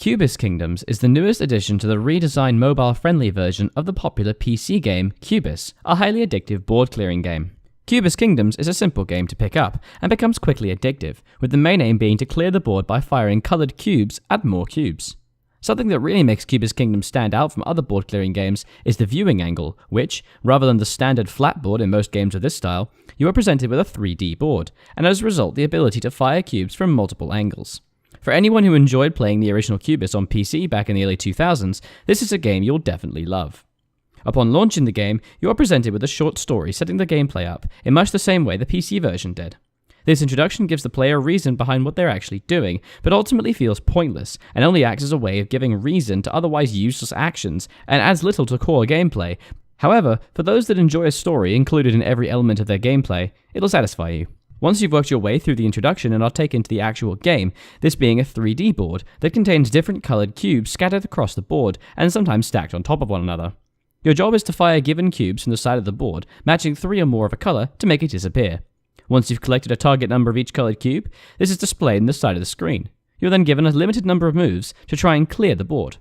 Cubis Kingdoms is the newest addition to the redesigned mobile-friendly version of the popular PC game Cubis, a highly addictive board-clearing game. Cubis Kingdoms is a simple game to pick up and becomes quickly addictive, with the main aim being to clear the board by firing coloured cubes at more cubes. Something that really makes Cubis Kingdoms stand out from other board-clearing games is the viewing angle, which, rather than the standard flat board in most games of this style, you are presented with a 3D board, and as a result the ability to fire cubes from multiple angles. For anyone who enjoyed playing the original Cubis on PC back in the early 2000s, this is a game you'll definitely love. Upon launching the game, you are presented with a short story setting the gameplay up in much the same way the PC version did. This introduction gives the player a reason behind what they're actually doing, but ultimately feels pointless and only acts as a way of giving reason to otherwise useless actions and adds little to core gameplay. However, for those that enjoy a story included in every element of their gameplay, it'll satisfy you. Once you've worked your way through the introduction and are taken to the actual game, this being a 3D board that contains different coloured cubes scattered across the board and sometimes stacked on top of one another. Your job is to fire given cubes from the side of the board, matching 3 or more of a colour to make it disappear. Once you've collected a target number of each coloured cube, this is displayed on the side of the screen. You're then given a limited number of moves to try and clear the board.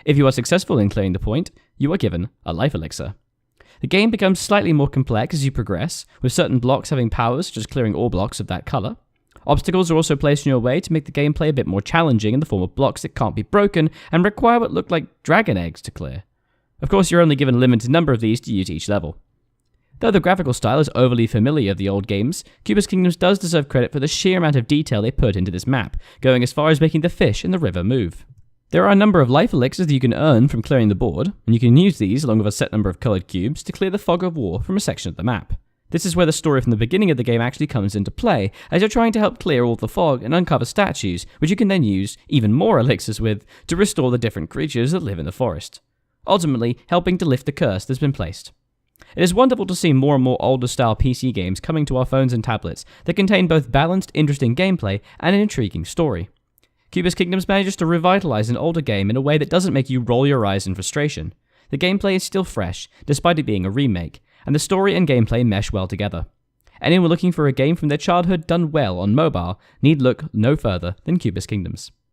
If you are successful in clearing the point, you are given a life elixir. The game becomes slightly more complex as you progress, with certain blocks having powers such as clearing all blocks of that colour. Obstacles are also placed in your way to make the gameplay a bit more challenging in the form of blocks that can't be broken and require what look like dragon eggs to clear. Of course, you're only given a limited number of these to use each level. Though the graphical style is overly familiar of the old games, Cubis Kingdoms does deserve credit for the sheer amount of detail they put into this map, going as far as making the fish in the river move. There are a number of life elixirs that you can earn from clearing the board, and you can use these along with a set number of coloured cubes to clear the fog of war from a section of the map. This is where the story from the beginning of the game actually comes into play, as you're trying to help clear all the fog and uncover statues, which you can then use even more elixirs with to restore the different creatures that live in the forest, ultimately helping to lift the curse that's been placed. It is wonderful to see more and more older style PC games coming to our phones and tablets that contain both balanced, interesting gameplay and an intriguing story. Cubis Kingdoms manages to revitalize an older game in a way that doesn't make you roll your eyes in frustration. The gameplay is still fresh, despite it being a remake, and the story and gameplay mesh well together. Anyone looking for a game from their childhood done well on mobile need look no further than Cubis Kingdoms.